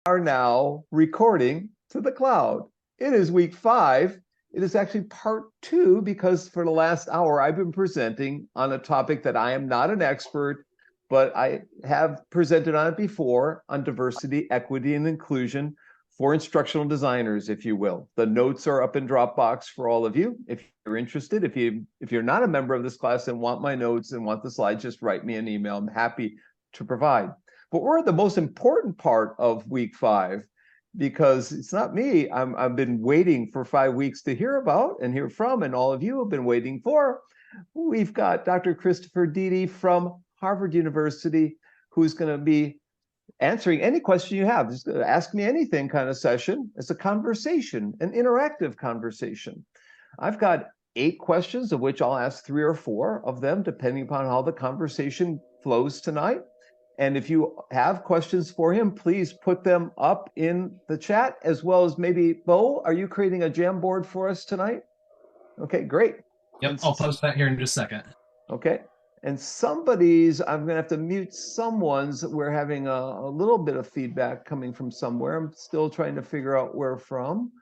Are now recording to the cloud. It is week 5. It is actually part 2 because for the last hour I've been presenting on a topic that I am not an expert, but I have presented on it before, on diversity, equity, and inclusion for instructional designers, if you will. The notes are up in Dropbox for all of you. If you're interested, if you're not a member of this class and want my notes and want the slides, just write me an email. I'm happy to provide. But we're at the most important part of week 5 because it's not me. I've been waiting for 5 weeks to hear about and hear from, and all of you have been waiting for. We've got Dr. Christopher Dede from Harvard University, who's going to be answering any question you have. Just ask me anything kind of session. It's a conversation, an interactive conversation. I've got 8 questions, of which I'll ask 3 or 4 of them, depending upon how the conversation flows tonight. And if you have questions for him, please put them up in the chat, as well as maybe, Bo, are you creating a Jamboard for us tonight? Okay, great. Yep, I'll post that here in just a second. Okay. And I'm going to have to mute someone's. We're having a little bit of feedback coming from somewhere. I'm still trying to figure out where from,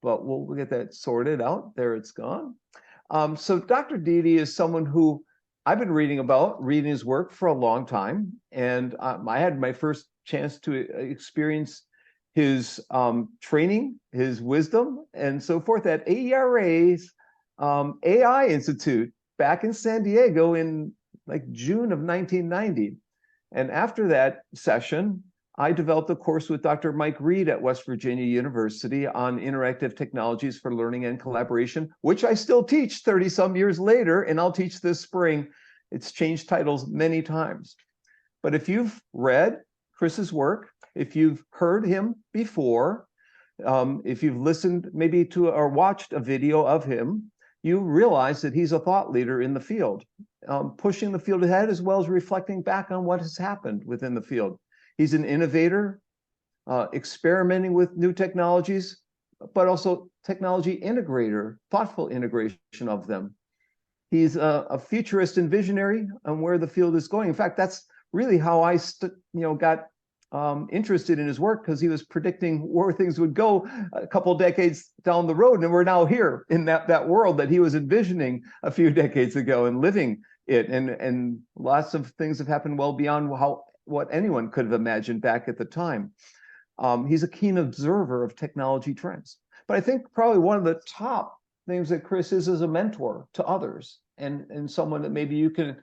but we'll get that sorted out. There it's gone. So Dr. Dede is someone who I've been reading his work for a long time. And I had my first chance to experience his training, his wisdom, and so forth at AERA's AI Institute back in San Diego in like June of 1990. And after that session, I developed a course with Dr. Mike Reed at West Virginia University on interactive technologies for learning and collaboration, which I still teach 30 some years later, and I'll teach this spring. It's changed titles many times. But if you've read Chris's work, if you've heard him before, if you've listened maybe to or watched a video of him, you realize that he's a thought leader in the field, pushing the field ahead as well as reflecting back on what has happened within the field. He's an innovator, experimenting with new technologies, but also technology integrator, thoughtful integration of them. He's a futurist and visionary on where the field is going. In fact, that's really how I got interested in his work, because he was predicting where things would go a couple decades down the road. And we're now here in that world that he was envisioning a few decades ago and living it. And lots of things have happened well beyond what anyone could have imagined back at the time. He's a keen observer of technology trends. But I think probably one of the top things that Chris is a mentor to others, and someone that maybe you can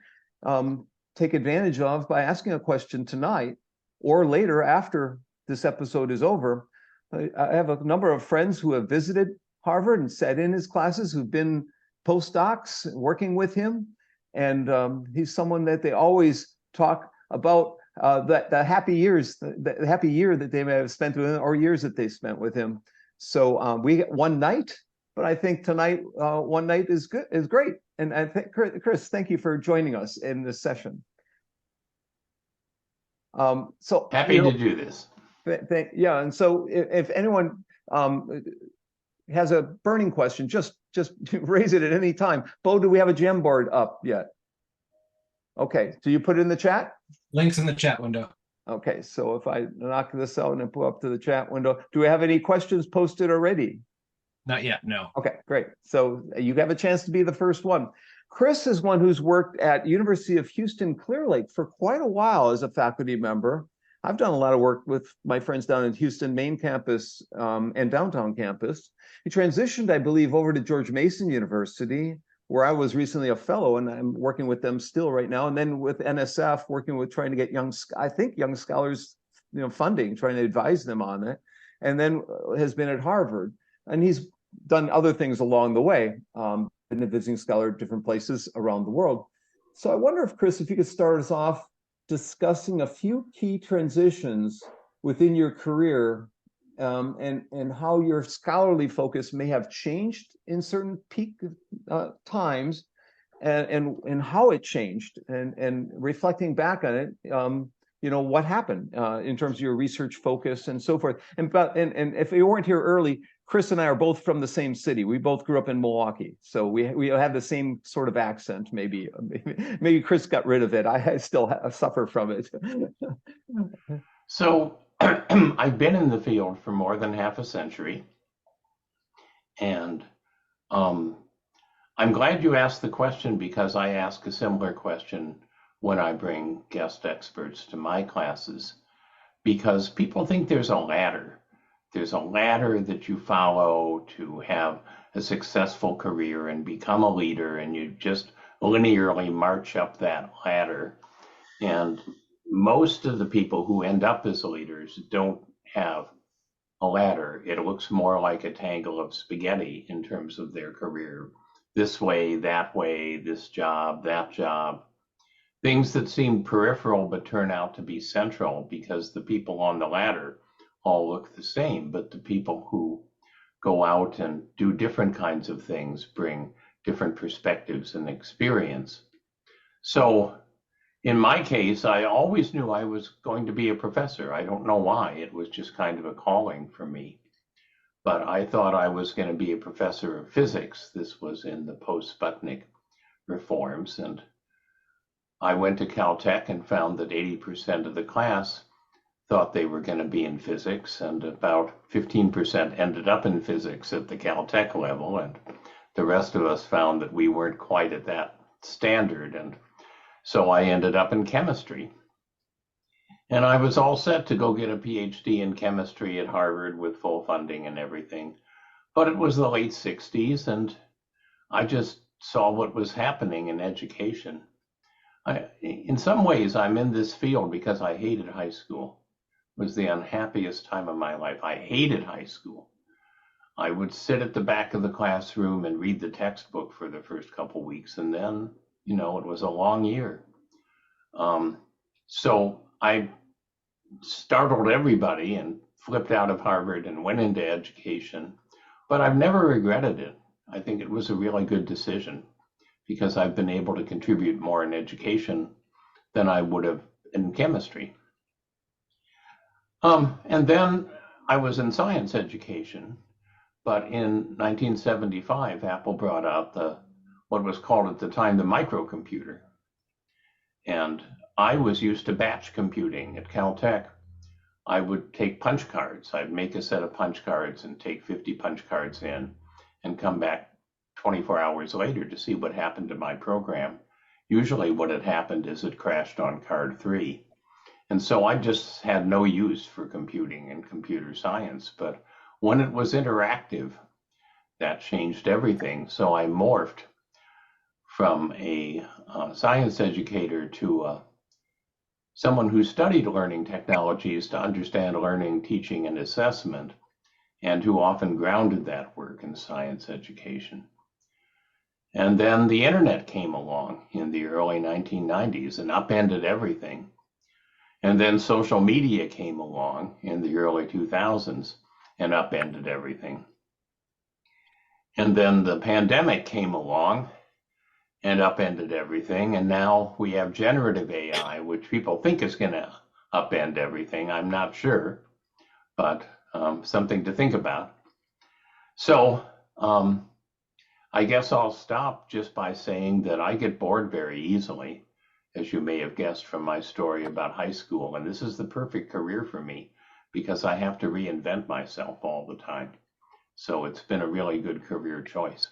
take advantage of by asking a question tonight or later after this episode is over. I have a number of friends who have visited Harvard and sat in his classes, who've been postdocs working with him. And he's someone that they always talk about the happy years, the happy year that they may have spent with him, or years that they spent with him. So we get one night, but I think tonight, one night is great. And I think, Chris, thank you for joining us in this session. So happy to do this. Yeah, and so if anyone has a burning question, just raise it at any time. Bo, do we have a Jamboard up yet? Okay, so you put it in the chat? Links in the chat window. Okay, so if I knock this out and pull up to the chat window, do we have any questions posted already? Not yet, no. Okay, great. So you have a chance to be the first one. Chris is one who's worked at University of Houston Clear Lake for quite a while as a faculty member. I've done a lot of work with my friends down at Houston main campus and downtown campus. He transitioned, I believe, over to George Mason University, where I was recently a fellow, and I'm working with them still right now. And then with NSF, working with trying to get young scholars, funding, trying to advise them on it. And then has been at Harvard, and he's done other things along the way. Been a visiting scholar at different places around the world. So I wonder if, Chris, if you could start us off discussing a few key transitions within your career, and how your scholarly focus may have changed in certain peak times, and how it changed, and reflecting back on it, what happened in terms of your research focus and so forth. And if you weren't here early, Chris and I are both from the same city. We both grew up in Milwaukee, so we have the same sort of accent. Maybe Chris got rid of it. I still suffer from it. So I've been in the field for more than half a century, and um, I'm glad you asked the question because I ask a similar question when I bring guest experts to my classes, because people think there's a ladder. There's a ladder that you follow to have a successful career and become a leader, and you just linearly march up that ladder. And most of the people who end up as leaders don't have a ladder. It looks more like a tangle of spaghetti in terms of their career. This way, this job, that job. Things that seem peripheral but turn out to be central because the people on the ladder all look the same, but the people who go out and do different kinds of things bring different perspectives and experience. So in my case, I always knew I was going to be a professor. I don't know why. It was just kind of a calling for me. But I thought I was going to be a professor of physics. This was in the post-Sputnik reforms. And I went to Caltech and found that 80% of the class thought they were going to be in physics, and about 15% ended up in physics at the Caltech level. And the rest of us found that we weren't quite at that standard. And so I ended up in chemistry. And I was all set to go get a PhD in chemistry at Harvard with full funding and everything. But it was the late 60s, and I just saw what was happening in education. In some ways, I'm in this field because I hated high school. It was the unhappiest time of my life. I hated high school. I would sit at the back of the classroom and read the textbook for the first couple weeks, and then it was a long year. So I startled everybody and flipped out of Harvard and went into education, but I've never regretted it. I think it was a really good decision because I've been able to contribute more in education than I would have in chemistry. And then I was in science education, but in 1975, Apple brought out what was called at the time the microcomputer. And I was used to batch computing at Caltech. I would take punch cards. I'd make a set of punch cards and take 50 punch cards in and come back 24 hours later to see what happened to my program. Usually what had happened is it crashed on card 3. And so I just had no use for computing and computer science. But when it was interactive, that changed everything. So I morphed from a science educator to someone who studied learning technologies to understand learning, teaching, and assessment, and who often grounded that work in science education. And then the internet came along in the early 1990s and upended everything. And then social media came along in the early 2000s and upended everything. And then the pandemic came along and upended everything. And now we have generative AI, which people think is going to upend everything. I'm not sure, but something to think about. So I guess I'll stop just by saying that I get bored very easily, as you may have guessed from my story about high school. And this is the perfect career for me because I have to reinvent myself all the time. So it's been a really good career choice.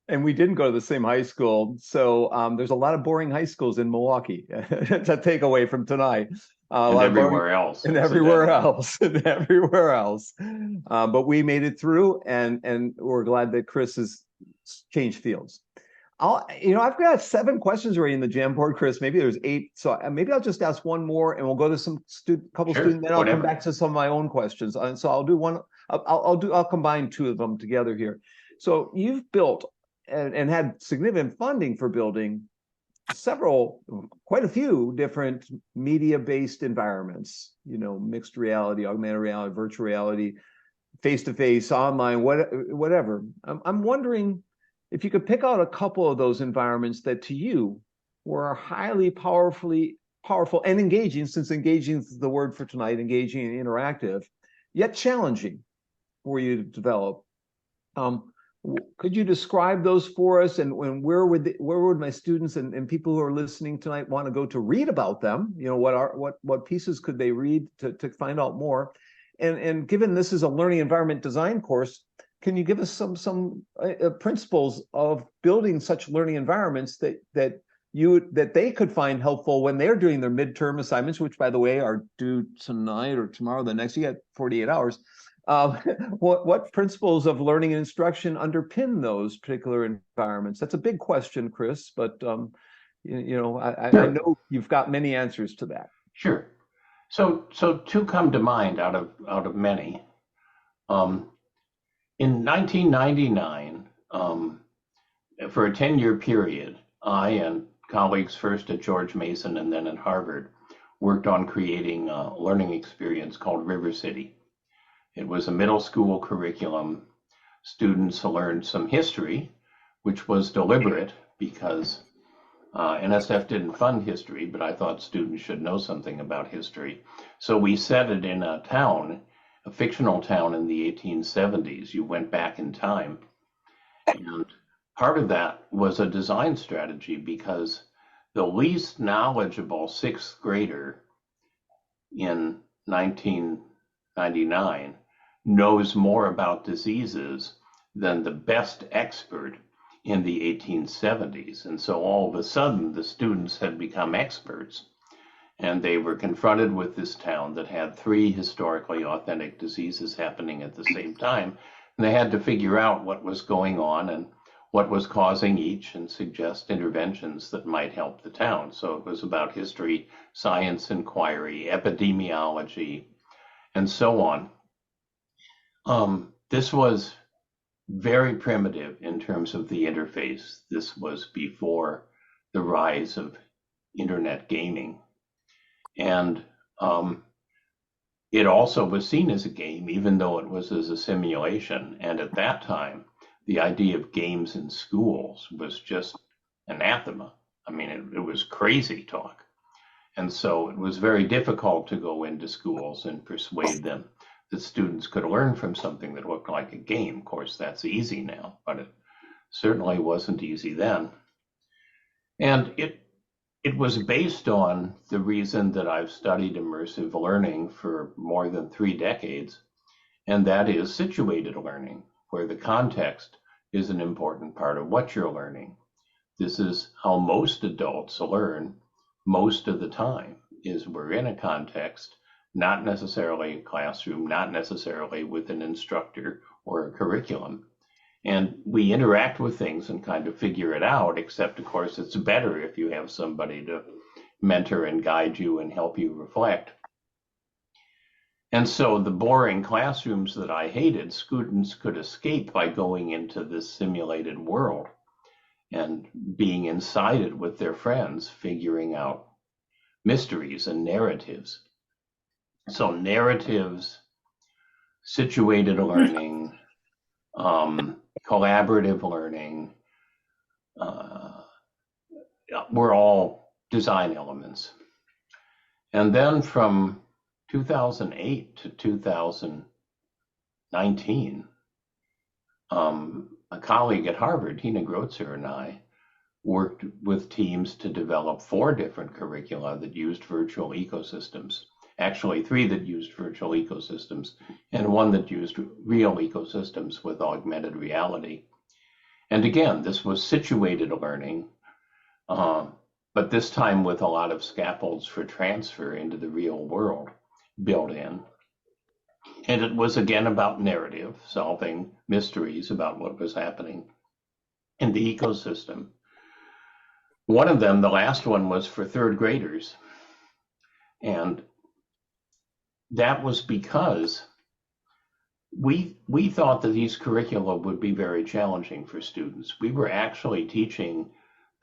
And we didn't go to the same high school. So there's a lot of boring high schools in Milwaukee to take away from tonight. And everywhere else. And everywhere else. And everywhere else. But we made it through, and we're glad that Chris has changed fields. I've got 7 questions already in the Jamboard, Chris. Maybe there's 8. So maybe I'll just ask one more, and we'll go to some couple Sure, students. Then I'll whatever. come back to some of my own questions. And so I'll do one. I'll combine 2 of them together here. So you've built and had significant funding for building quite a few different media-based environments. Mixed reality, augmented reality, virtual reality, face-to-face, online, whatever. I'm wondering if you could pick out a couple of those environments that to you were highly powerful and engaging, since engaging is the word for tonight, engaging and interactive, yet challenging for you to develop. Could you describe those for us, and where would my students and people who are listening tonight want to go to read about them? You know, what pieces could they read to find out more? And given this is a learning environment design course, can you give us some principles of building such learning environments that they could find helpful when they're doing their midterm assignments, which, by the way, are due tonight or tomorrow, the next, you got 48 hours. What principles of learning and instruction underpin those particular environments? That's a big question, Chris, but I know you've got many answers to that. Sure. So two come to mind out of many. In 1999, for a 10-year period, I and colleagues first at George Mason and then at Harvard worked on creating a learning experience called River City. It was a middle school curriculum. Students learned some history, which was deliberate because NSF didn't fund history, but I thought students should know something about history. So we set it in a town, a fictional town in the 1870s. You went back in time. And part of that was a design strategy because the least knowledgeable sixth grader in 1999 knows more about diseases than the best expert in the 1870s. And so all of a sudden, the students had become experts, and they were confronted with this town that had 3 historically authentic diseases happening at the same time. And they had to figure out what was going on and what was causing each and suggest interventions that might help the town. So it was about history, science inquiry, epidemiology, and so on. This was very primitive in terms of the interface. This was before the rise of internet gaming. And it also was seen as a game, even though it was as a simulation. And at that time, the idea of games in schools was just anathema. I mean, it was crazy talk. And so it was very difficult to go into schools and persuade them that students could learn from something that looked like a game. Of course, that's easy now, but it certainly wasn't easy then. And it was based on the reason that I've studied immersive learning for more than 3 decades, and that is situated learning, where the context is an important part of what you're learning. This is how most adults learn most of the time, is we're in a context, not necessarily a classroom, not necessarily with an instructor or a curriculum. And we interact with things and kind of figure it out, except, of course, it's better if you have somebody to mentor and guide you and help you reflect. And so the boring classrooms that I hated, students could escape by going into this simulated world and being inside it with their friends, figuring out mysteries and narratives. So narratives, situated learning, collaborative learning, were all design elements. And then from 2008 to 2019, a colleague at Harvard, Tina Grotzer, and I worked with teams to develop 4 different curricula that used virtual ecosystems. Actually, 3 that used virtual ecosystems and 1 that used real ecosystems with augmented reality. And again, this was situated learning, but this time with a lot of scaffolds for transfer into the real world built in. And it was again about narrative, solving mysteries about what was happening in the ecosystem. One of them, the last one, was for 3rd graders. And that was because we thought that these curricula would be very challenging for students. We were actually teaching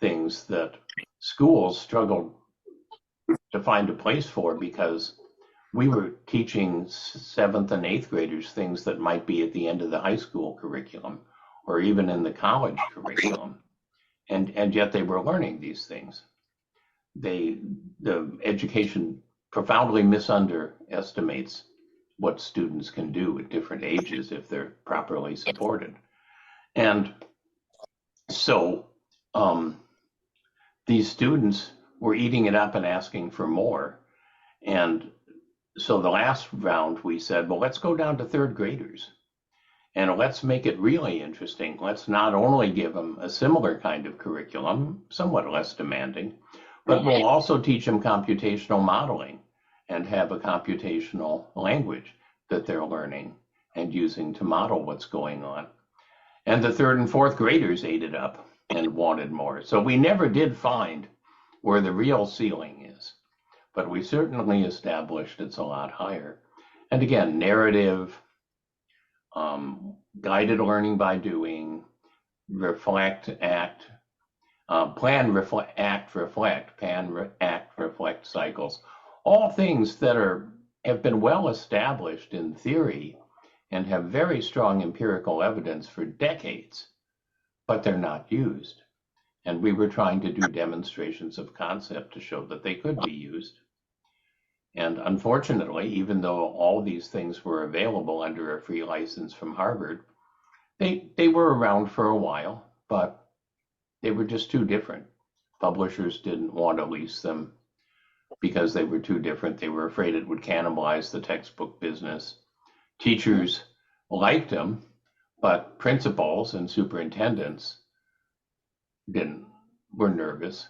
things that schools struggled to find a place for, because we were teaching 7th and 8th graders things that might be at the end of the high school curriculum or even in the college curriculum. And yet they were learning these things. The education profoundly misunderestimates what students can do at different ages if they're properly supported. And so these students were eating it up and asking for more. And so the last round we said, well, let's go down to third graders and let's make it really interesting. Let's not only give them a similar kind of curriculum, somewhat less demanding, but we'll also teach them computational modeling and have a computational language that they're learning and using to model what's going on. And the third and fourth graders ate it up and wanted more. So we never did find where the real ceiling is, but we certainly established it's a lot higher. And again, narrative, guided learning by doing, reflect, act, plan, reflect, act, reflect, act, reflect cycles, all things that have been well established in theory and have very strong empirical evidence for decades, but they're not used. And we were trying to do demonstrations of concept to show that they could be used. And unfortunately, even though all these things were available under a free license from Harvard, they were around for a while, but they were just too different. Publishers didn't want to lease them because they were too different. They were afraid it would cannibalize the textbook business. Teachers liked them, but principals and superintendents were nervous.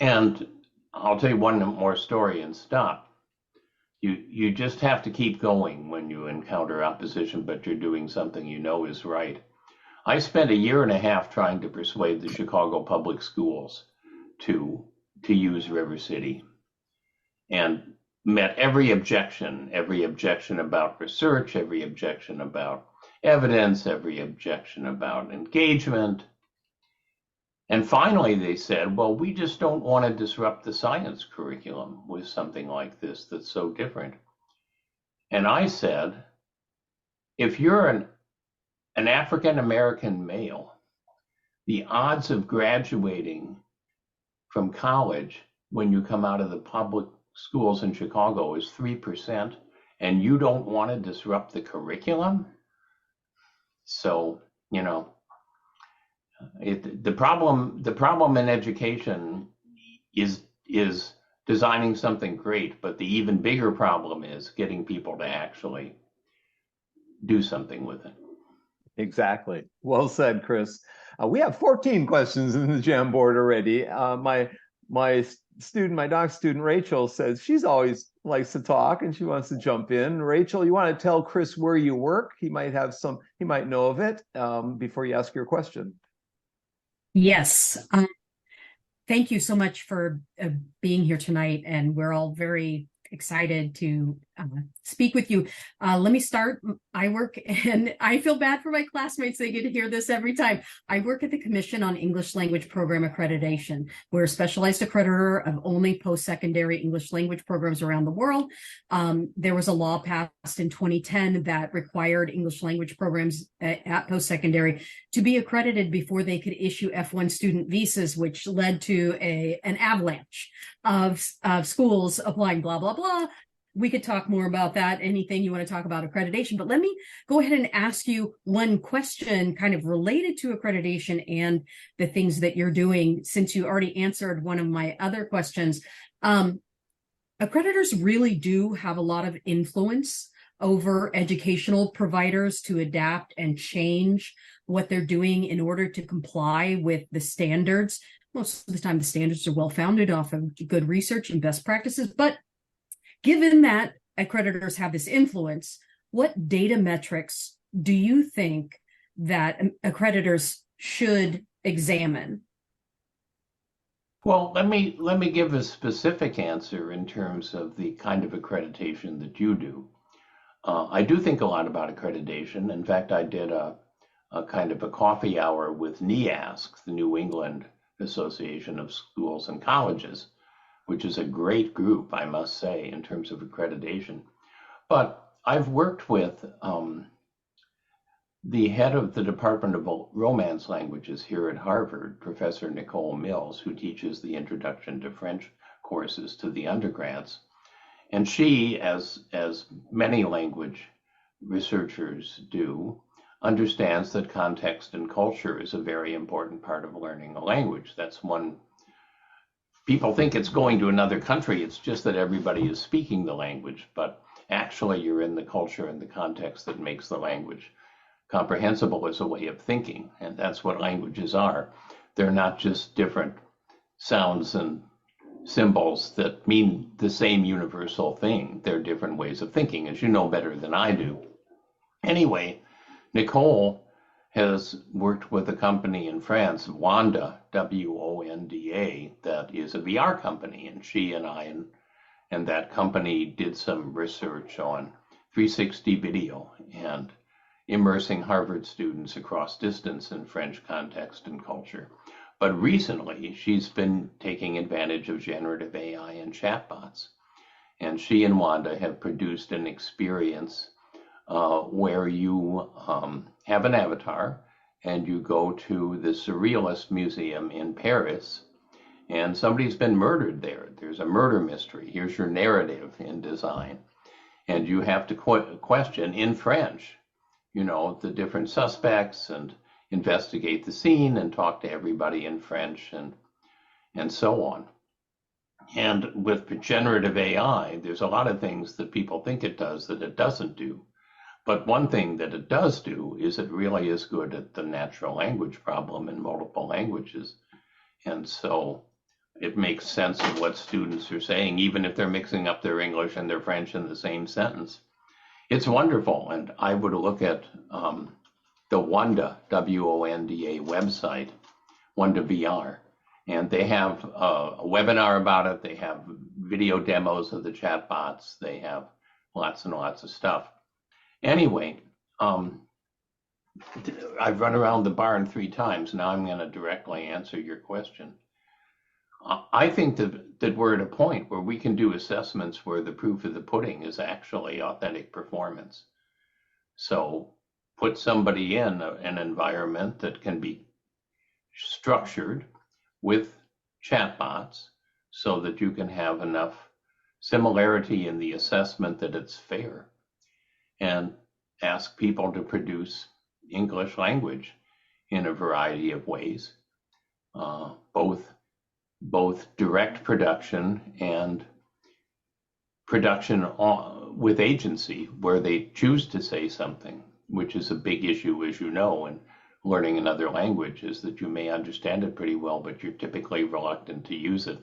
And I'll tell you one more story and stop. You just have to keep going when you encounter opposition, but you're doing something you know is right. I spent a year and a half trying to persuade the Chicago public schools to use River City, and met every objection about research, every objection about evidence, every objection about engagement. And finally they said, well, we just don't want to disrupt the science curriculum with something like this that's so different. And I said, if you're an African-American male, the odds of graduating from college when you come out of the public schools in Chicago is 3%, and you don't want to disrupt the curriculum? So, you know, the problem in education is designing something great, but the even bigger problem is getting people to actually do something with it. Exactly. Well said, Chris. We have 14 questions in the Jamboard already. My doc student, Rachel, says she's always likes to talk and she wants to jump in. Rachel, you want to tell Chris where you work? He might know of it before you ask your question. Yes. Thank you so much for being here tonight, and we're all very excited to speak with you. Let me start. I work, and I feel bad for my classmates. They get to hear this every time. I work at the Commission on English Language Program Accreditation. We're a specialized accreditor of only post-secondary English language programs around the world. There was a law passed in 2010 that required English language programs at post-secondary to be accredited before they could issue F1 student visas, which led to an avalanche of schools applying, blah, blah, blah. We could talk more about that, anything you want to talk about accreditation, but let me go ahead and ask you one question kind of related to accreditation and the things that you're doing, since you already answered one of my other questions. Accreditors really do have a lot of influence over educational providers to adapt and change what they're doing in order to comply with the standards. Most of the time, the standards are well-founded off of good research and best practices, but given that accreditors have this influence, what data metrics do you think that accreditors should examine? Well, let me give a specific answer in terms of the kind of accreditation that you do. I do think a lot about accreditation. In fact, I did a kind of a coffee hour with NEASC, the New England Association of Schools and Colleges, which is a great group, I must say, in terms of accreditation. But I've worked with the head of the Department of Romance Languages here at Harvard, Professor Nicole Mills, who teaches the Introduction to French courses to the undergrads. And she, as many language researchers do, understands that context and culture is a very important part of learning a language. That's one. People think it's going to another country. It's just that everybody is speaking the language, but actually you're in the culture and the context that makes the language comprehensible as a way of thinking. And that's what languages are. They're not just different sounds and symbols that mean the same universal thing. They're different ways of thinking, as you know better than I do. Anyway, Nicole has worked with a company in France, Wanda, W-O-N-D-A, that is a VR company. And she and I and that company did some research on 360 video and immersing Harvard students across distance in French context and culture. But recently, she's been taking advantage of generative AI and chatbots. And she and Wanda have produced an experience where you have an avatar and you go to the Surrealist Museum in Paris, and somebody's been murdered there. There's a murder mystery. Here's your narrative in design. And you have to question in French, you know, the different suspects and investigate the scene and talk to everybody in French and so on. And with generative AI, there's a lot of things that people think it does that it doesn't do. But one thing that it does do is it really is good at the natural language problem in multiple languages. And so it makes sense of what students are saying, even if they're mixing up their English and their French in the same sentence. It's wonderful. And I would look at the Wanda, W-O-N-D-A website, Wanda VR. And they have a webinar about it. They have video demos of the chatbots. They have lots and lots of stuff. Anyway, I've run around the barn 3 times. Now I'm going to directly answer your question. I think that we're at a point where we can do assessments where the proof of the pudding is actually authentic performance. So put somebody in an environment that can be structured with chatbots so that you can have enough similarity in the assessment that it's fair, and ask people to produce English language in a variety of ways, both direct production and production with agency, where they choose to say something, which is a big issue, as you know, in learning another language, is that you may understand it pretty well, but you're typically reluctant to use it.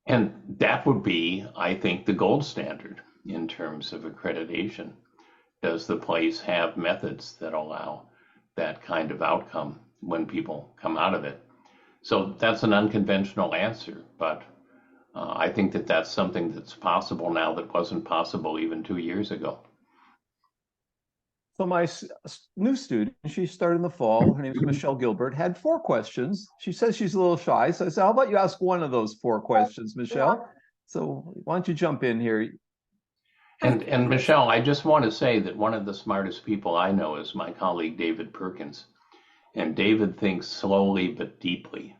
And that would be, I think, the gold standard in terms of accreditation. Does the place have methods that allow that kind of outcome when people come out of it? So that's an unconventional answer, but I think that that's something that's possible now that wasn't possible even 2 years ago. So my new student, she started in the fall, her name is Michelle Gilbert, had 4 questions. She says she's a little shy, so I said, how about you ask one of those 4 questions, Michelle? So why don't you jump in here? And Michelle, I just want to say that one of the smartest people I know is my colleague, David Perkins. And David thinks slowly but deeply.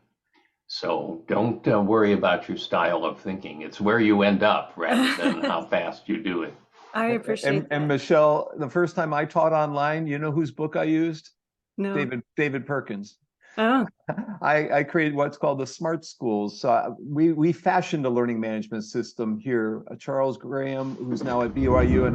So don't worry about your style of thinking. It's where you end up rather than how fast you do it. I appreciate that. And Michelle, the first time I taught online, you know whose book I used? No. David Perkins. Oh. I created what's called the Smart Schools. So we fashioned a learning management system here. Charles Graham, who's now at BYU,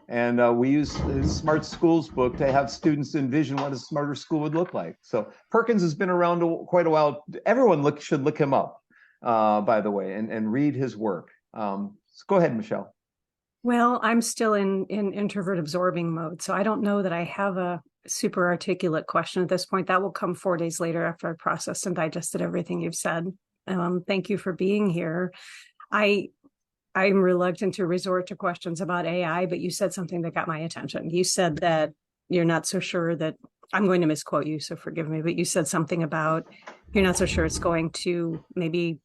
and we use his Smart Schools book to have students envision what a smarter school would look like. So Perkins has been around quite a while. Everyone should look him up, by the way, and read his work. So go ahead, Michelle. Well, I'm still in introvert absorbing mode, so I don't know that I have a super articulate question at this point. That will come 4 days later after I processed and digested everything you've said. Thank you for being here. I'm reluctant to resort to questions about AI, but you said something that got my attention. You said that you're not so sure that, I'm going to misquote you, so forgive me, but you said something about you're not so sure it's going to maybe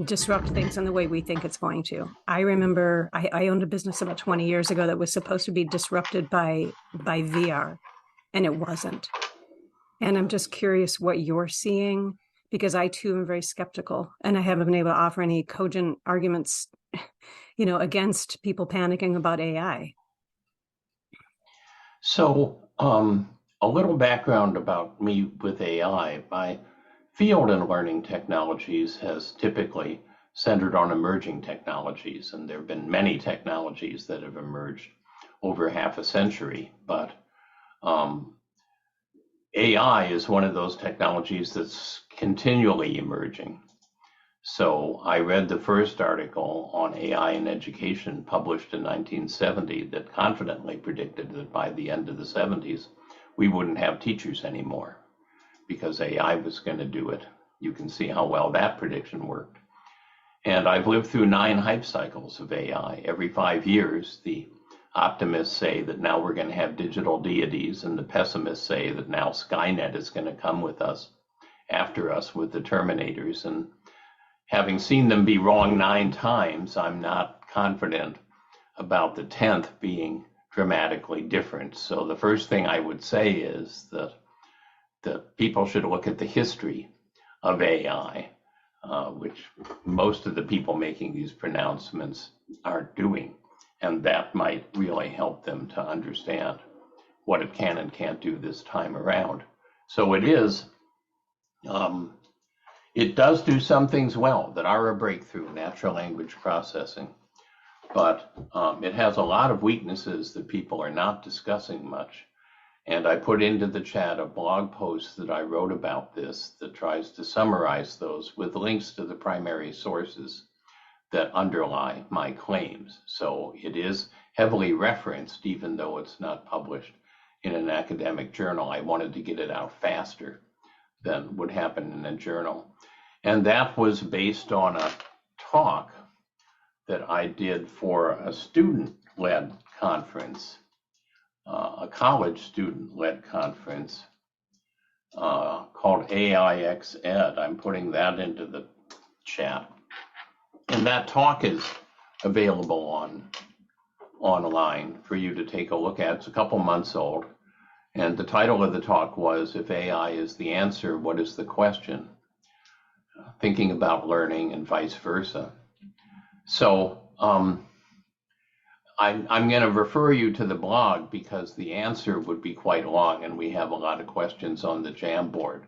disrupt things in the way we think it's going to. I remember I owned a business about 20 years ago that was supposed to be disrupted by VR, and it wasn't. And I'm just curious what you're seeing, because I too am very skeptical, and I haven't been able to offer any cogent arguments, against people panicking about AI. So, a little background about me with AI. My field in learning technologies has typically centered on emerging technologies, and there have been many technologies that have emerged over half a century, but AI is one of those technologies that's continually emerging. So I read the first article on AI in education published in 1970 that confidently predicted that by the end of the 70s, we wouldn't have teachers anymore because AI was going to do it. You can see how well that prediction worked. And I've lived through 9 hype cycles of AI. Every 5 years, the optimists say that now we're going to have digital deities, and the pessimists say that now Skynet is going to come with us, after us with the Terminators. And having seen them be wrong 9 times, I'm not confident about the 10th being dramatically different. So the first thing I would say is that people should look at the history of AI, which most of the people making these pronouncements are doing. And that might really help them to understand what it can and can't do this time around. So it does do some things well that are a breakthrough, natural language processing, but it has a lot of weaknesses that people are not discussing much. And I put into the chat a blog post that I wrote about this that tries to summarize those with links to the primary sources that underlie my claims. So it is heavily referenced, even though it's not published in an academic journal. I wanted to get it out faster than would happen in a journal. And that was based on a talk that I did for a student-led conference, a college student-led conference called AIX Ed. I'm putting that into the chat. And that talk is available online for you to take a look at. It's a couple months old. And the title of the talk was, "If AI is the answer, what is the question?" Thinking about learning and vice versa. So I'm going to refer you to the blog because the answer would be quite long and we have a lot of questions on the Jamboard.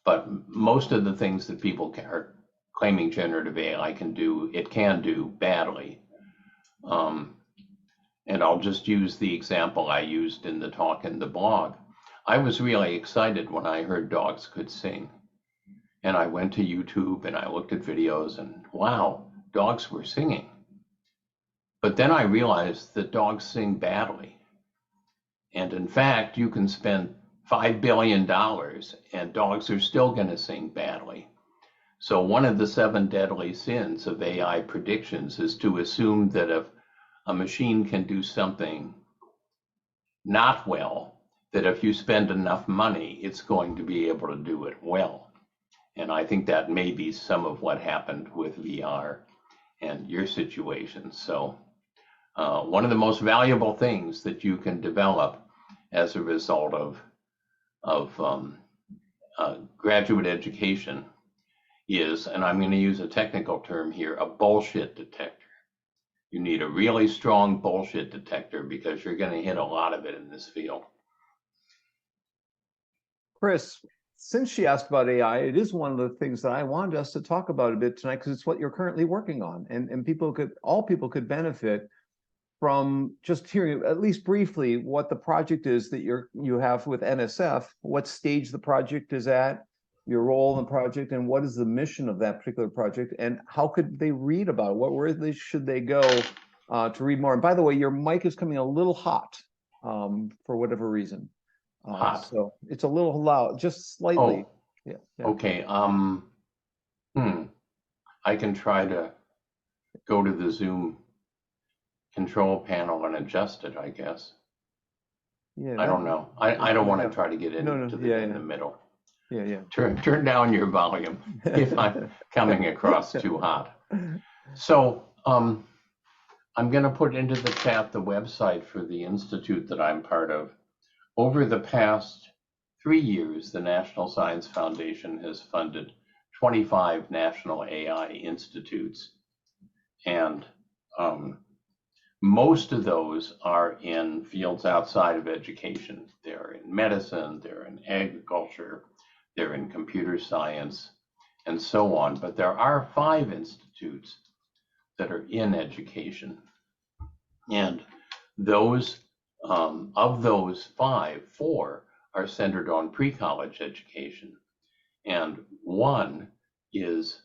But most of the things that people are claiming generative AI can do, it can do badly. And I'll just use the example I used in the talk in the blog. I was really excited when I heard dogs could sing. And I went to YouTube and I looked at videos and wow, dogs were singing. But then I realized that dogs sing badly. And in fact, you can spend $5 billion and dogs are still going to sing badly. So one of the 7 deadly sins of AI predictions is to assume that if a machine can do something not well, that if you spend enough money, it's going to be able to do it well. And I think that may be some of what happened with VR and your situation. So one of the most valuable things that you can develop as a result of graduate education is, and I'm going to use a technical term here, a bullshit detector. You need a really strong bullshit detector because you're going to hit a lot of it in this field. Chris, since she asked about AI, it is one of the things that I wanted us to talk about a bit tonight because it's what you're currently working on, and all people could benefit from just hearing, at least briefly, what the project is that you have with NSF, what stage the project is at, your role in the project, and what is the mission of that particular project, and how could they read about it? Where should they go to read more? And by the way, your mic is coming a little hot for whatever reason. So it's a little loud, just slightly. Oh, yeah. Okay. I can try to go to the Zoom control panel and adjust it, I guess. Yeah. I don't know. I don't want to try to get in the middle. Yeah. Turn down your volume if I'm coming across too hot. So I'm going to put into the chat the website for the institute that I'm part of. Over the past 3 years, the National Science Foundation has funded 25 national AI institutes. And Most of those are in fields outside of education. They're in medicine, they're in agriculture, they're in computer science, and so on. But there are 5 institutes that are in education. And those, of those 5, 4 are centered on pre-college education. And one is,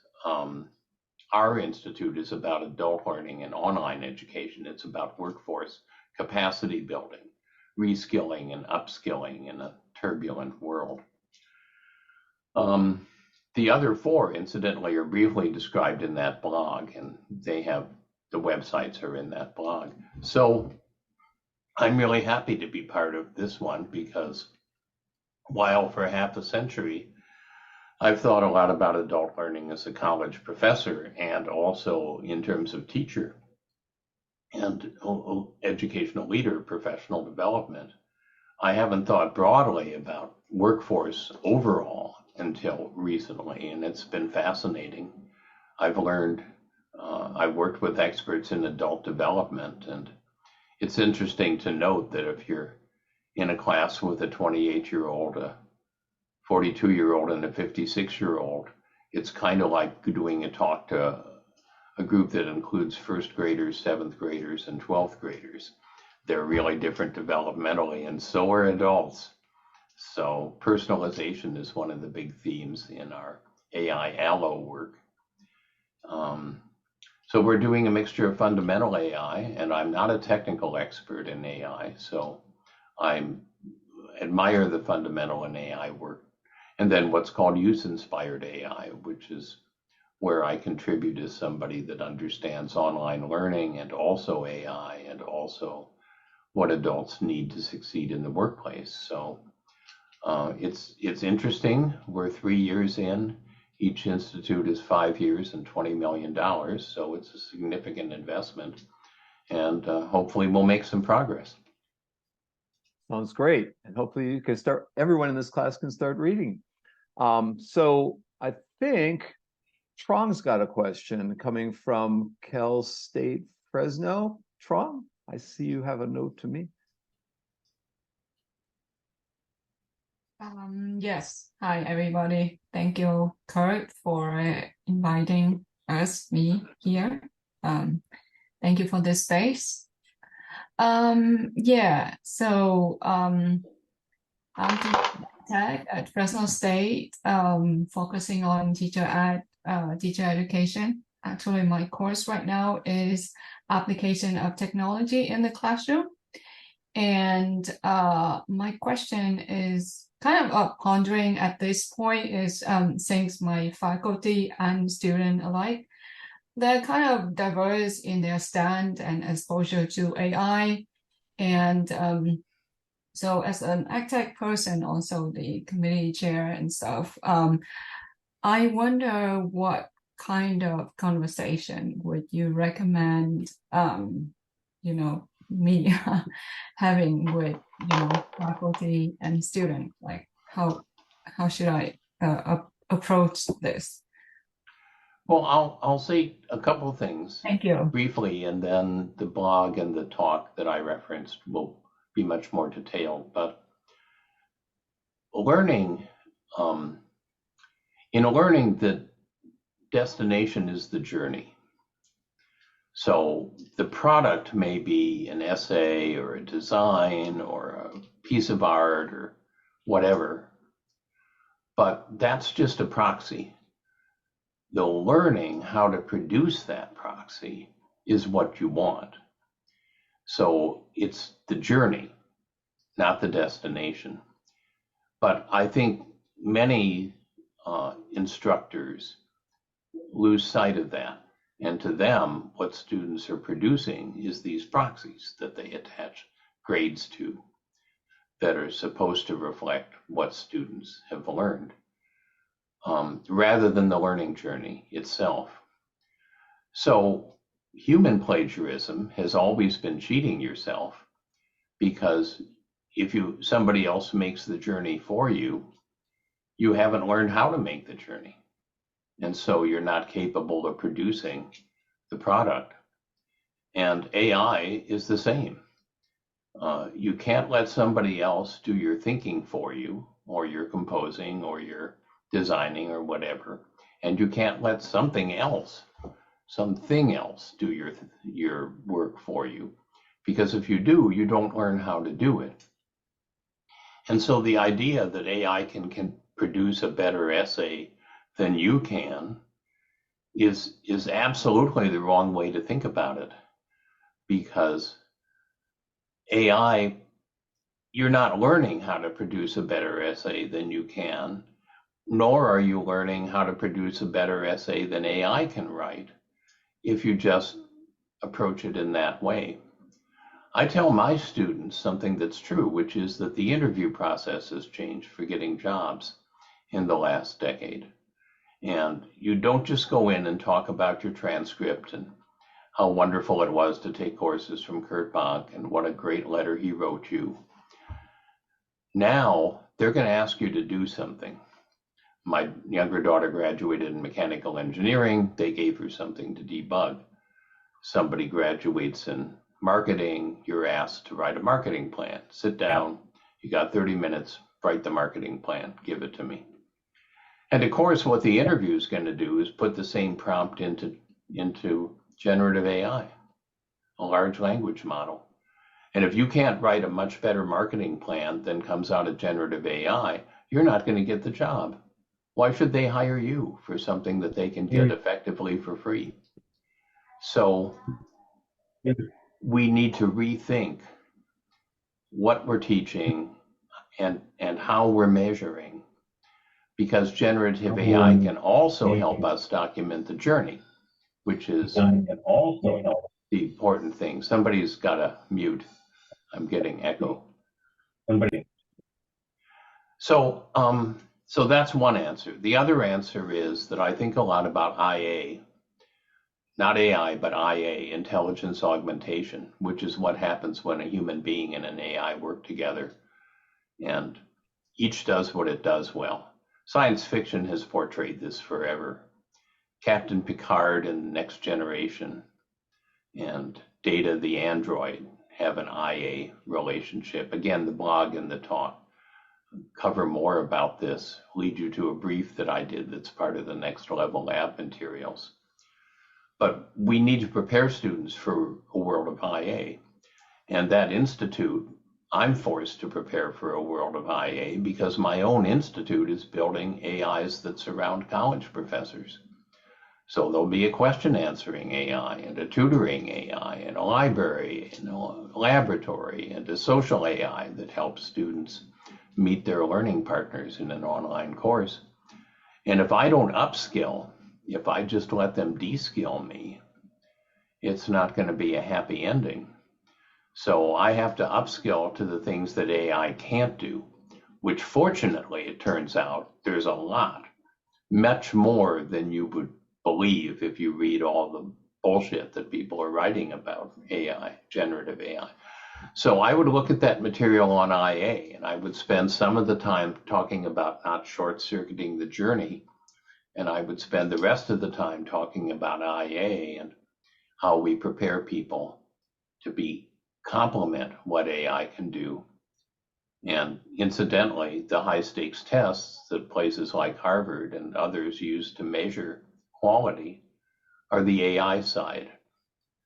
our institute is about adult learning and online education. It's about workforce capacity building, reskilling and upskilling in a turbulent world. The other 4, incidentally, are briefly described in that blog, and they have, the websites are in that blog. So I'm really happy to be part of this one, because while for half a century I've thought a lot about adult learning as a college professor and also in terms of teacher and educational leader, professional development, I haven't thought broadly about workforce overall until recently, and it's been fascinating. I've learned, I've worked with experts in adult development, and it's interesting to note that if you're in a class with a 28-year-old, a 42-year-old, and a 56-year-old, it's kind of like doing a talk to a group that includes first graders, seventh graders, and 12th graders. They're really different developmentally, and so are adults. So personalization is one of the big themes in our AI Allo work. So we're doing a mixture of fundamental AI, and I'm not a technical expert in AI, so I admire the fundamental in AI work. And then what's called use-inspired AI, which is where I contribute as somebody that understands online learning and also AI and also what adults need to succeed in the workplace. So it's interesting. We're 3 years in. Each institute is 5 years and $20 million. So it's a significant investment. And hopefully we'll make some progress. Sounds great. And hopefully you can start, everyone in this class can start reading. So I think Trong's got a question coming from Cal State Fresno. Trong, I see you have a note to me. Yes. Hi, everybody. Thank you, Kurt, for inviting me here. Thank you for this space. Yeah, so I'm tech at Fresno State, focusing on teacher education. Actually, my course right now is application of technology in the classroom. And my question is kind of pondering at this point is, since my faculty and student alike, they're kind of diverse in their stand and exposure to AI. And so as an AgTech person, also the committee chair and stuff, I wonder what kind of conversation would you recommend, me having with, faculty and student? Like how should I approach this? Well, I'll say a couple of things. Thank you. Briefly, and then the blog and the talk that I referenced will be much more detailed. But learning, in a learning, the destination is the journey. So the product may be an essay or a design or a piece of art or whatever, but that's just a proxy. The learning how to produce that proxy is what you want. So it's the journey, not the destination. But I think many instructors lose sight of that. And to them, what students are producing is these proxies that they attach grades to that are supposed to reflect what students have learned, rather than the learning journey itself. So human plagiarism has always been cheating yourself, because if somebody else makes the journey for you, you haven't learned how to make the journey. And so you're not capable of producing the product. And AI is the same. You can't let somebody else do your thinking for you, or your composing, or your designing, or whatever. And you can't let something else do your work for you. Because if you do, you don't learn how to do it. And so the idea that AI can produce a better essay than you can is absolutely the wrong way to think about it. Because AI, you're not learning how to produce a better essay than you can, nor are you learning how to produce a better essay than AI can write if you just approach it in that way. I tell my students something that's true, which is that the interview process has changed for getting jobs in the last decade. And you don't just go in and talk about your transcript and how wonderful it was to take courses from Kurt Bonk and what a great letter he wrote you. Now they're going to ask you to do something. My younger daughter graduated in mechanical engineering. They gave her something to debug. Somebody graduates in marketing. You're asked to write a marketing plan. Sit down. You got 30 minutes. Write the marketing plan. Give it to me. And of course, what the interview is going to do is put the same prompt into generative AI, a large language model. And if you can't write a much better marketing plan than comes out of generative AI, you're not going to get the job. Why should they hire you for something that they can get effectively for free? So we need to rethink what we're teaching and how we're measuring, because generative AI can also help us document the journey, which is the important thing. Somebody's got to mute. I'm getting echo. So that's one answer. The other answer is that I think a lot about IA, not AI, but IA, intelligence augmentation, which is what happens when a human being and an AI work together, and each does what it does well. Science fiction has portrayed this forever. Captain Picard in Next Generation and Data the android have an IA relationship. Again, the blog and the talk cover more about this, lead you to a brief that I did that's part of the Next Level Lab materials. But we need to prepare students for a world of IA. And that institute, I'm forced to prepare for a world of IA because my own institute is building AIs that surround college professors. So there'll be a question answering AI and a tutoring AI and a library and a laboratory and a social AI that helps students meet their learning partners in an online course. And if I don't upskill, if I just let them de-skill me, it's not going to be a happy ending. So I have to upskill to the things that AI can't do, which fortunately, it turns out, there's a lot, much more than you would believe if you read all the bullshit that people are writing about AI, generative AI. So I would look at that material on IA, and I would spend some of the time talking about not short-circuiting the journey, and I would spend the rest of the time talking about IA and how we prepare people to complement what AI can do. And incidentally, the high-stakes tests that places like Harvard and others use to measure quality are the AI side.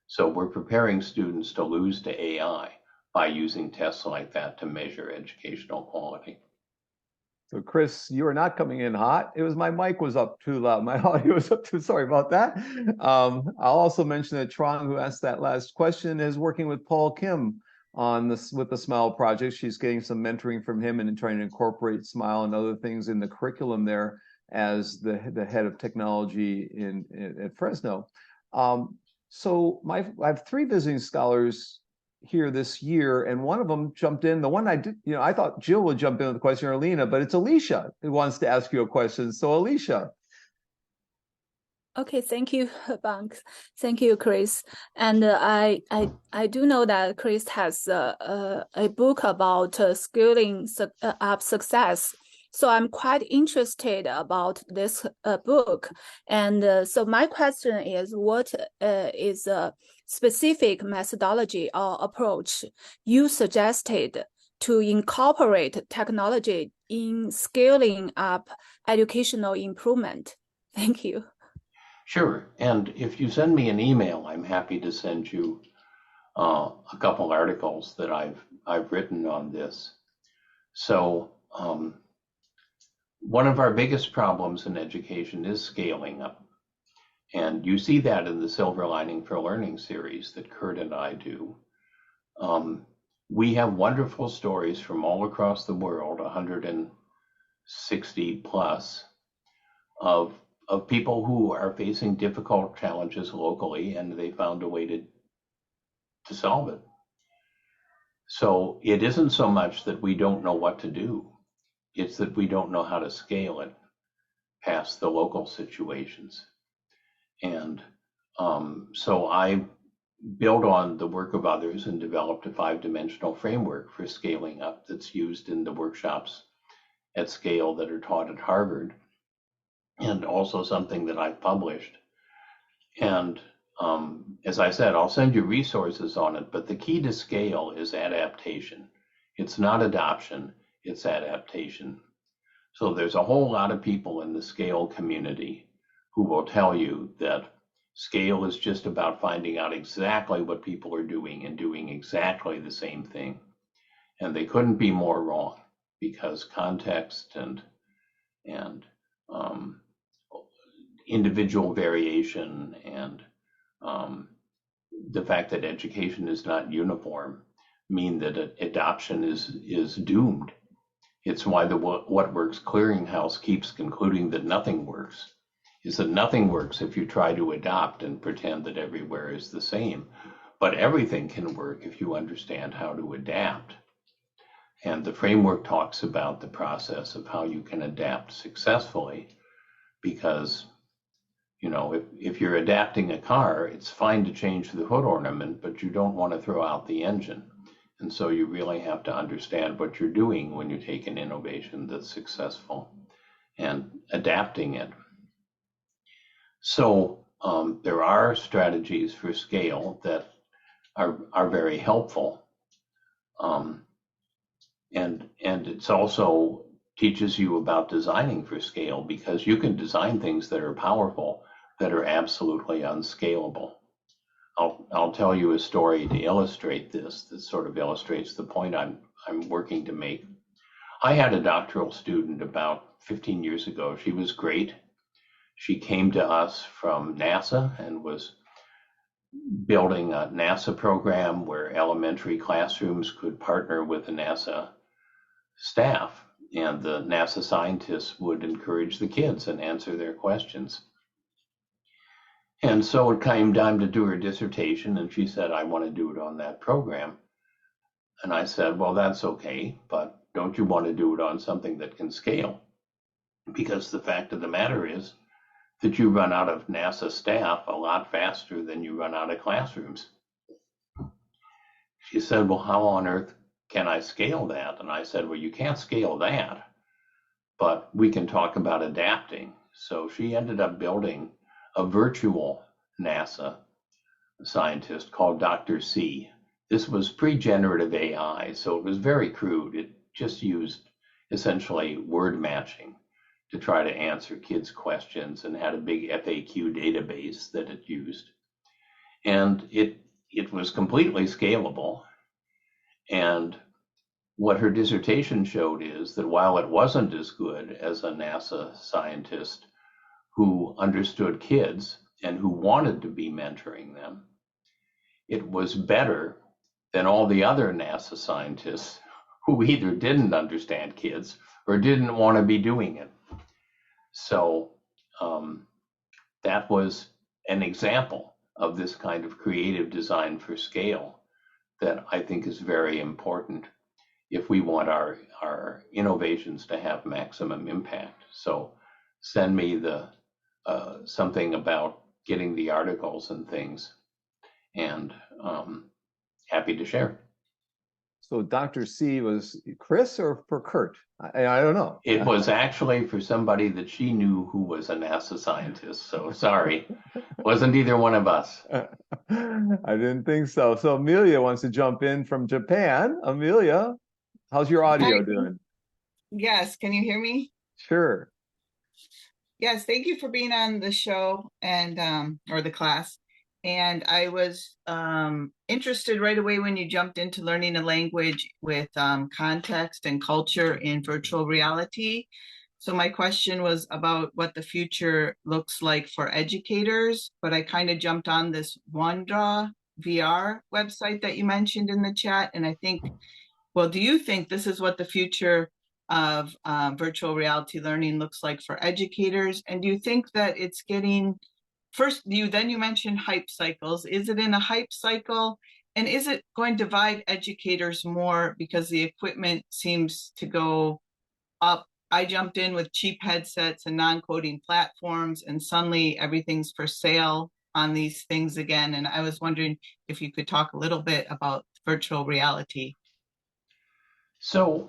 So we're preparing students to lose to AI by using tests like that to measure educational quality. So Chris, you are not coming in hot. It was my mic was up too loud. My audio was up too, sorry about that. I'll also mention that Tron, who asked that last question, is working with Paul Kim on this with the Smile project. She's getting some mentoring from him and trying to incorporate Smile and other things in the curriculum there as the head of technology at Fresno. So I have 3 visiting scholars here this year, and one of them jumped in. The one I did, I thought Jill would jump in with the question, or Alina, but it's Alicia who wants to ask you a question. So Alicia. Okay, thank you, Bonk. Thank you, Chris. And I do know that Chris has a book about scaling up success. So I'm quite interested about this book. And so my question is, what is specific methodology or approach you suggested to incorporate technology in scaling up educational improvement? Thank you. Sure. And if you send me an email, I'm happy to send you a couple articles that I've written on this. So one of our biggest problems in education is scaling up. And you see that in the Silver Lining for Learning series that Kurt and I do. We have wonderful stories from all across the world, 160 plus, of people who are facing difficult challenges locally, and they found a way to solve it. So it isn't so much that we don't know what to do, it's that we don't know how to scale it past the local situations. And so I built on the work of others and developed a 5-dimensional framework for scaling up that's used in the workshops at scale that are taught at Harvard, and also something that I've published. And as I said, I'll send you resources on it, but the key to scale is adaptation. It's not adoption, it's adaptation. So there's a whole lot of people in the scale community who will tell you that scale is just about finding out exactly what people are doing and doing exactly the same thing. And they couldn't be more wrong, because context and individual variation and the fact that education is not uniform mean that adoption is doomed. It's why the What Works Clearinghouse keeps concluding that nothing works, is that nothing works if you try to adopt and pretend that everywhere is the same. But everything can work if you understand how to adapt. And the framework talks about the process of how you can adapt successfully, because if you're adapting a car, it's fine to change the hood ornament, but you don't want to throw out the engine. And so you really have to understand what you're doing when you take an innovation that's successful and adapting it. So there are strategies for scale that are very helpful. And it's also teaches you about designing for scale, because you can design things that are powerful that are absolutely unscalable. I'll tell you a story to illustrate this that sort of illustrates the point I'm working to make. I had a doctoral student about 15 years ago. She was great. She came to us from NASA and was building a NASA program where elementary classrooms could partner with the NASA staff, and the NASA scientists would encourage the kids and answer their questions. And so it came time to do her dissertation, and she said, I want to do it on that program. And I said, well, that's okay, but don't you want to do it on something that can scale? Because the fact of the matter is that you run out of NASA staff a lot faster than you run out of classrooms. She said, well, how on earth can I scale that? And I said, well, you can't scale that, but we can talk about adapting. So she ended up building a virtual NASA scientist called Dr. C. This was pre-generative AI, so it was very crude. It just used essentially word matching to try to answer kids' questions, and had a big FAQ database that it used. And it was completely scalable. And what her dissertation showed is that while it wasn't as good as a NASA scientist who understood kids and who wanted to be mentoring them, it was better than all the other NASA scientists who either didn't understand kids or didn't want to be doing it. So that was an example of this kind of creative design for scale that I think is very important if we want our innovations to have maximum impact. So send me something about getting the articles and things, and happy to share. So Dr. C was Chris or for Kurt? I don't know. It was actually for somebody that she knew who was a NASA scientist. So sorry, wasn't either one of us. I didn't think so. So Amelia wants to jump in from Japan. Amelia, how's your audio doing? Yes, can you hear me? Sure. Yes, thank you for being on the show and or the class. And I was interested right away when you jumped into learning a language with context and culture in virtual reality. So my question was about what the future looks like for educators, but I kind of jumped on this Wandra VR website that you mentioned in the chat. And I think, well, do you think this is what the future of virtual reality learning looks like for educators? And do you think that it's getting, first, then you mentioned hype cycles. Is it in a hype cycle? And is it going to divide educators more because the equipment seems to go up? I jumped in with cheap headsets and non-coding platforms, and suddenly everything's for sale on these things again. And I was wondering if you could talk a little bit about virtual reality. So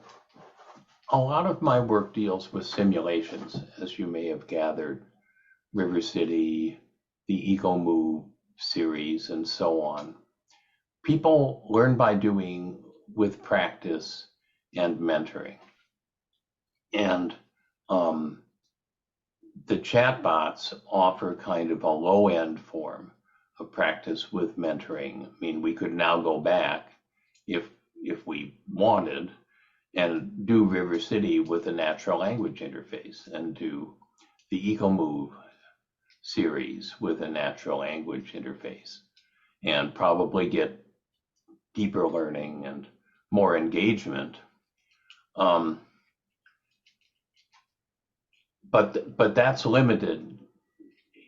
a lot of my work deals with simulations, as you may have gathered, River City, the EcoMove series, and so on. People learn by doing with practice and mentoring. And the chatbots offer kind of a low-end form of practice with mentoring. I mean, we could now go back if we wanted and do River City with a natural language interface and do the EcoMove series with a natural language interface and probably get deeper learning and more engagement. But that's limited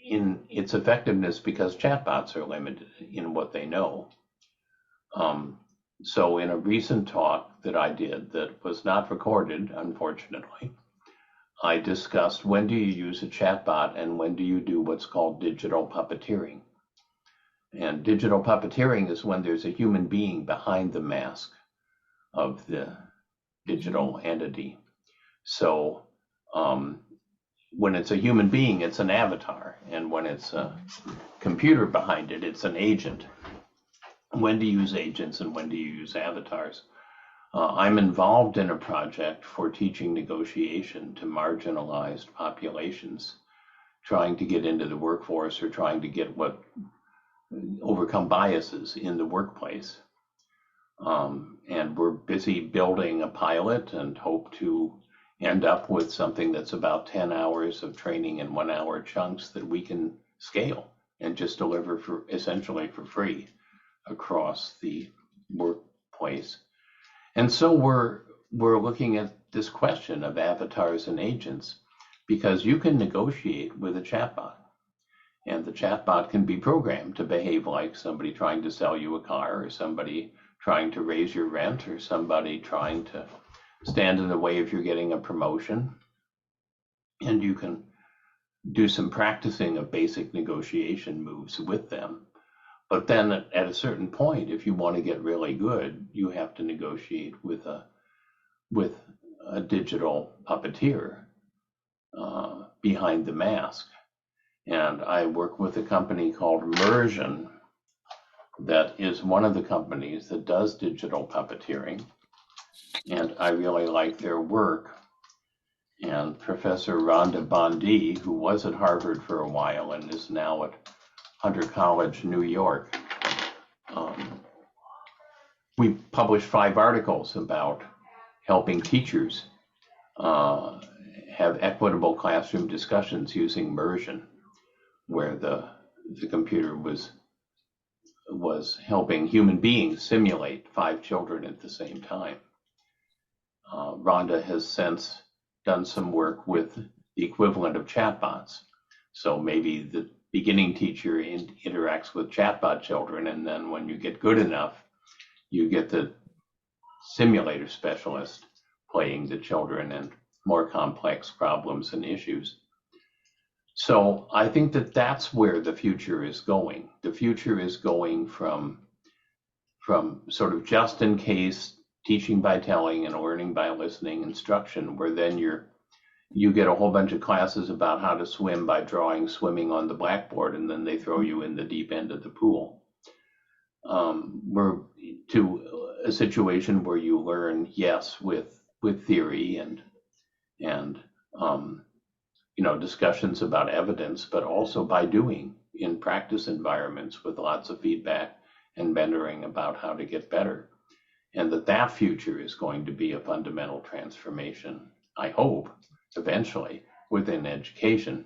in its effectiveness because chatbots are limited in what they know. So in a recent talk that I did that was not recorded, unfortunately, I discussed when do you use a chatbot and when do you do what's called digital puppeteering. And digital puppeteering is when there's a human being behind the mask of the digital entity. So when it's a human being, it's an avatar. And when it's a computer behind it, it's an agent. When to use agents and when do you use avatars? I'm involved in a project for teaching negotiation to marginalized populations, trying to get into the workforce or trying to overcome biases in the workplace. And we're busy building a pilot and hope to end up with something that's about 10 hours of training in 1 hour chunks that we can scale and just deliver essentially for free across the workplace. And so we're looking at this question of avatars and agents because you can negotiate with a chatbot, and the chatbot can be programmed to behave like somebody trying to sell you a car or somebody trying to raise your rent or somebody trying to stand in the way if you're getting a promotion. And you can do some practicing of basic negotiation moves with them. But then at a certain point, if you want to get really good, you have to negotiate with a digital puppeteer behind the mask. And I work with a company called Immersion that is one of the companies that does digital puppeteering. And I really like their work. And Professor Rhonda Bondi, who was at Harvard for a while and is now at Hunter College, New York. We published 5 articles about helping teachers have equitable classroom discussions using immersion, where the computer was helping human beings simulate 5 children at the same time. Rhonda has since done some work with the equivalent of chatbots. So maybe the beginning teacher interacts with chatbot children, and then when you get good enough, you get the simulator specialist playing the children and more complex problems and issues. So I think that that's where the future is going. The future is going from sort of just in case teaching by telling and learning by listening instruction, where then you get a whole bunch of classes about how to swim by drawing swimming on the blackboard, and then they throw you in the deep end of the pool. We're to a situation where you learn, yes, with theory and discussions about evidence, but also by doing in practice environments with lots of feedback and mentoring about how to get better. And that future is going to be a fundamental transformation, I hope, eventually within education.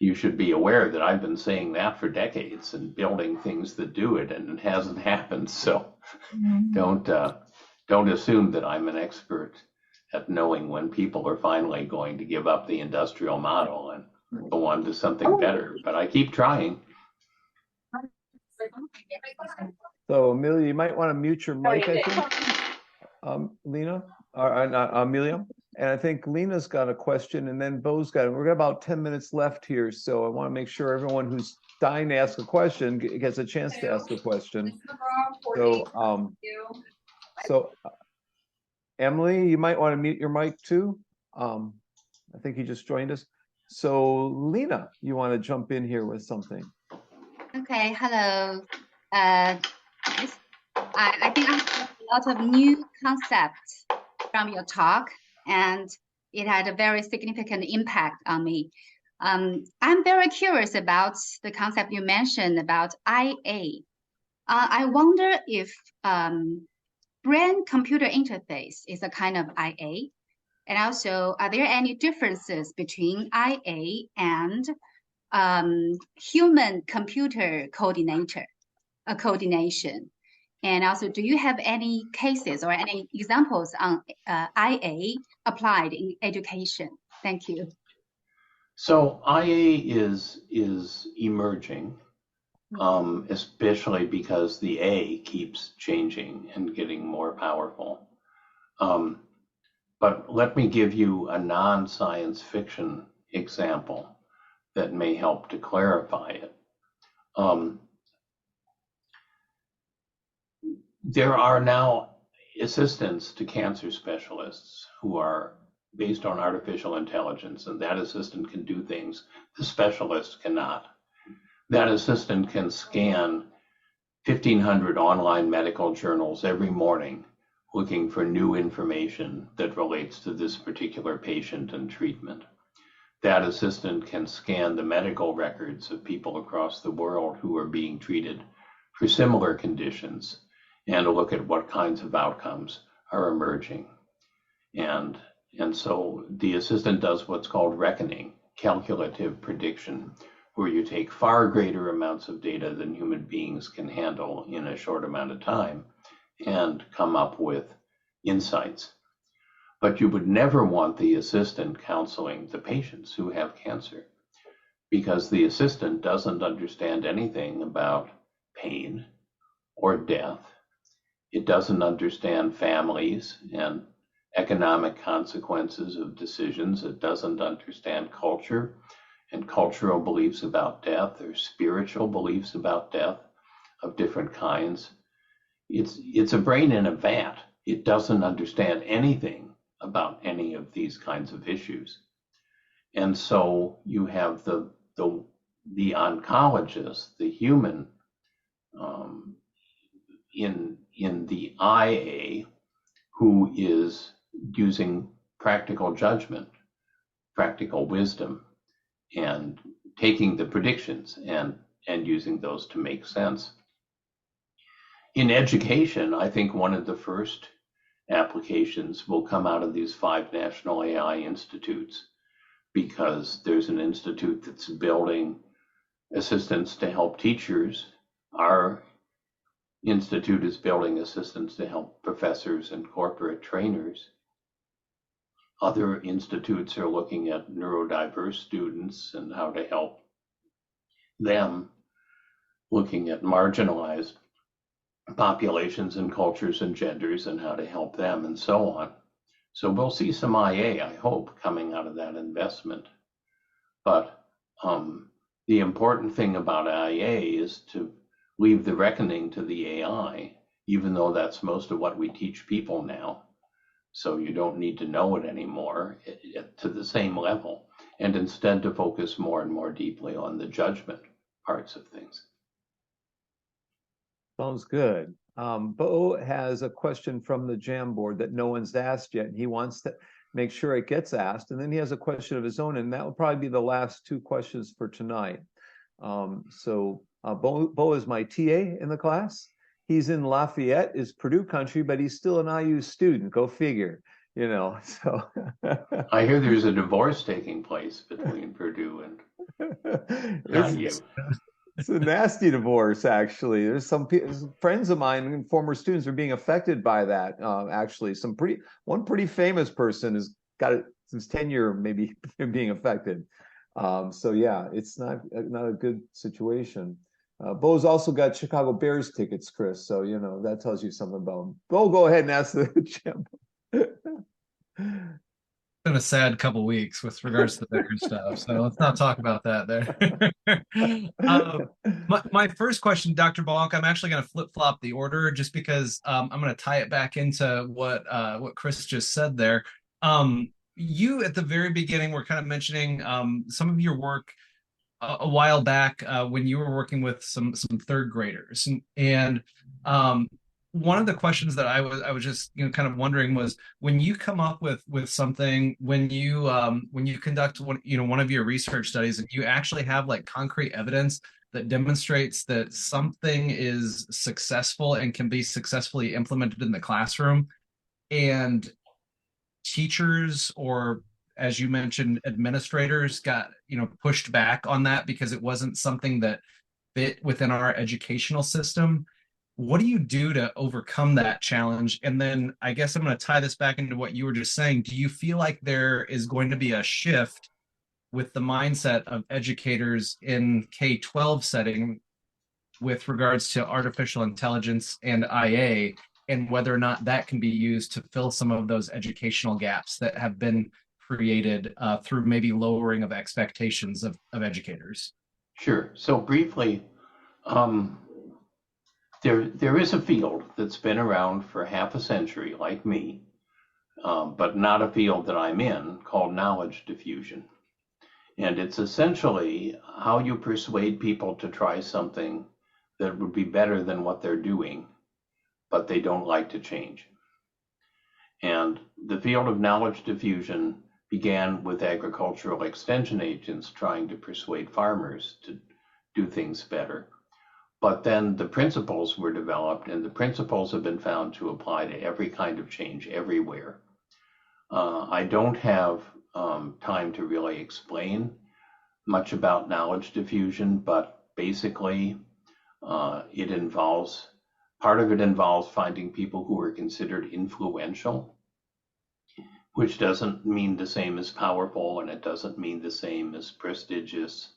You should be aware that I've been saying that for decades and building things that do it, and it hasn't happened. So don't assume that I'm an expert at knowing when people are finally going to give up the industrial model and go on to something better. But I keep trying. So Amelia, you might want to mute your mic, I think. Lena, or not Amelia. And I think Lena's got a question, and then Bo's got it. We've got about 10 minutes left here, so I want to make sure everyone who's dying to ask a question gets a chance to ask a question. So, Emily, you might want to mute your mic too. I think you just joined us. So, Lena, you want to jump in here with something? Okay, hello. I think I have a lot of new concepts from your talk, and it had a very significant impact on me. I'm very curious about the concept you mentioned about IA. I wonder if brain-computer interface is a kind of IA, and also, are there any differences between IA and human-computer coordination? And also, do you have any cases or any examples on IA applied in education? Thank you. So IA is emerging, especially because the A keeps changing and getting more powerful. But let me give you a non-science fiction example that may help to clarify it. There are now assistants to cancer specialists who are based on artificial intelligence, and that assistant can do things the specialist cannot. That assistant can scan 1,500 online medical journals every morning looking for new information that relates to this particular patient and treatment. That assistant can scan the medical records of people across the world who are being treated for similar conditions and look at what kinds of outcomes are emerging. And so the assistant does what's called reckoning, calculative prediction, where you take far greater amounts of data than human beings can handle in a short amount of time and come up with insights. But you would never want the assistant counseling the patients who have cancer, because the assistant doesn't understand anything about pain or death. It doesn't understand families and economic consequences of decisions. It doesn't understand culture and cultural beliefs about death or spiritual beliefs about death of different kinds. It's a brain in a vat. It doesn't understand anything about any of these kinds of issues. And so you have the oncologist, the human, in the IA, who is using practical judgment, practical wisdom, and taking the predictions and using those to make sense. In education, I think one of the first applications will come out of these 5 national AI institutes, because there's an institute that's building assistants to help teachers. Our institute is building assistants to help professors and corporate trainers. Other institutes are looking at neurodiverse students and how to help them, looking at marginalized populations and cultures and genders and how to help them, and so on. So we'll see some IA, I hope, coming out of that investment. But the important thing about IA is to leave the reckoning to the AI. even though that's most of what we teach people now. So you don't need to know it anymore to the same level, and instead to focus more and more deeply on the judgment parts of things. Sounds good. Bo has a question from the Jamboard that no one's asked yet, and he wants to make sure it gets asked. And then he has a question of his own, and that will probably be the last two questions for tonight. Bo is my TA in the class. He's in Lafayette, is Purdue country, but he's still an IU student. Go figure, you know. So I hear there's a divorce taking place between Purdue and IU. It's a nasty divorce, actually. There's some friends of mine and former students are being affected by that. Actually, one pretty famous person has got his tenure maybe being affected. So yeah, it's not a good situation. Bo's also got Chicago Bears tickets, Chris. So you know that tells you something about him. Bo, go ahead and ask the champ. Been a sad couple weeks with regards to the Bear stuff, so let's not talk about that there. My first question, Dr. Bonk, I'm actually going to flip-flop the order just because I'm going to tie it back into what Chris just said there. You at the very beginning were kind of mentioning some of your work a while back when you were working with some third graders, and one of the questions that I was just kind of wondering was, when you come up with something, when you conduct one of your research studies and you actually have like concrete evidence that demonstrates that something is successful and can be successfully implemented in the classroom, and teachers, or as you mentioned, administrators got pushed back on that because it wasn't something that fit within our educational system, what do you do to overcome that challenge? And then I guess I'm going to tie this back into what you were just saying. Do you feel like there is going to be a shift with the mindset of educators in K-12 setting with regards to artificial intelligence and IA, and whether or not that can be used to fill some of those educational gaps that have been created through maybe lowering of expectations of educators? Sure. So briefly, there is a field that's been around for half a century, like me, but not a field that I'm in, called knowledge diffusion. And it's essentially how you persuade people to try something that would be better than what they're doing, but they don't like to change. And the field of knowledge diffusion began with agricultural extension agents trying to persuade farmers to do things better. But then the principles were developed, and the principles have been found to apply to every kind of change everywhere. I don't have time to really explain much about knowledge diffusion, but basically part of it involves finding people who are considered influential, which doesn't mean the same as powerful, and it doesn't mean the same as prestigious.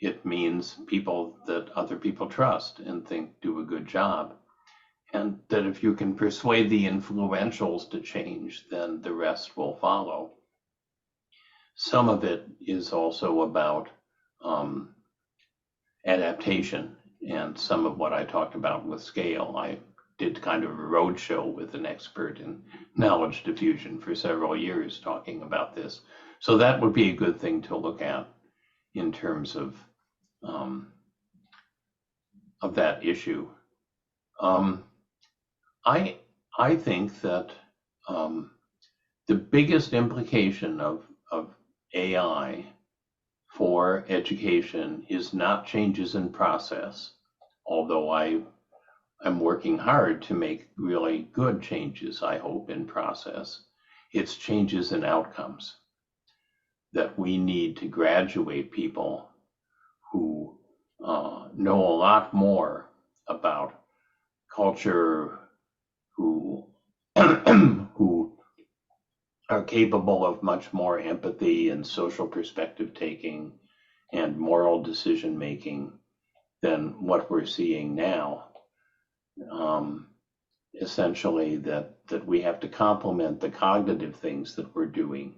It means people that other people trust and think do a good job. And that if you can persuade the influentials to change, then the rest will follow. Some of it is also about adaptation, and some of what I talked about with scale. I did kind of a roadshow with an expert in knowledge diffusion for several years talking about this. So that would be a good thing to look at in terms of that issue. I think that the biggest implication of AI for education is not changes in process, although I am working hard to make really good changes, I hope, in process. It's changes in outcomes, that we need to graduate people who know a lot more about culture, who who are capable of much more empathy and social perspective taking and moral decision making than what we're seeing now. Essentially that we have to complement the cognitive things that we're doing,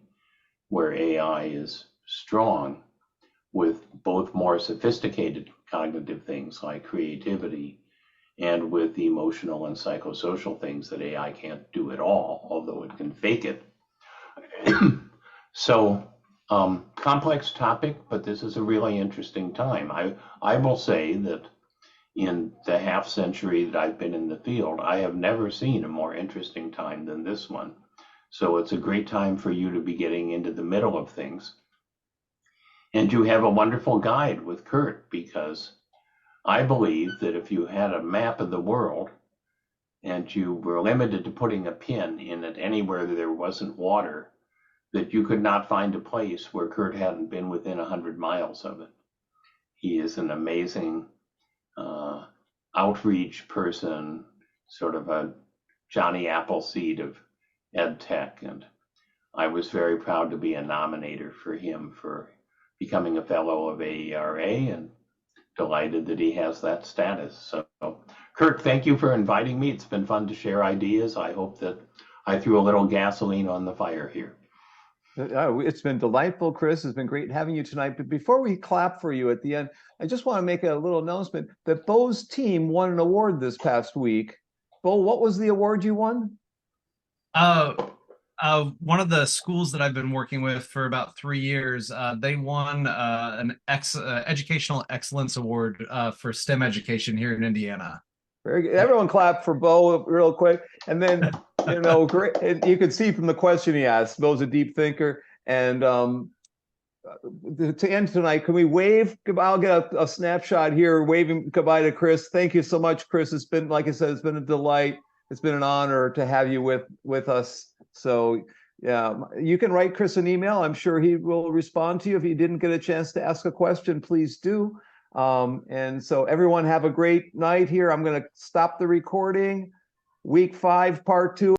where AI is strong, with both more sophisticated cognitive things like creativity and with the emotional and psychosocial things that AI can't do at all, although it can fake it. So, complex topic, but this is a really interesting time. I will say that in the half century that I've been in the field, I have never seen a more interesting time than this one. So it's a great time for you to be getting into the middle of things. And you have a wonderful guide with Kurt, because I believe that if you had a map of the world and you were limited to putting a pin in it anywhere that there wasn't water, that you could not find a place where Kurt hadn't been within 100 miles of it. He is an amazing outreach person, sort of a Johnny Appleseed of ed tech, and I was very proud to be a nominator for him for becoming a fellow of AERA, and delighted that he has that status. So, Kurt, thank you for inviting me. It's been fun to share ideas. I hope that I threw a little gasoline on the fire here. It's been delightful, Chris. It's been great having you tonight. But before we clap for you at the end, I just want to make a little announcement that Bo's team won an award this past week. Bo, what was the award you won? One of the schools that I've been working with for about 3 years, they won an Educational Excellence Award for STEM education here in Indiana. Very good. Everyone clap for Bo real quick. And then, you know, great. And you can see from the question he asked, Bo's a deep thinker. And to end tonight, can we wave goodbye? I'll get a snapshot here, waving goodbye to Chris. Thank you so much, Chris. It's been, like I said, it's been a delight. It's been an honor to have you with us. So yeah, you can write Chris an email. I'm sure he will respond to you. If you didn't get a chance to ask a question, please do. And so everyone have a great night here. I'm going to stop the recording. Week 5, part 2.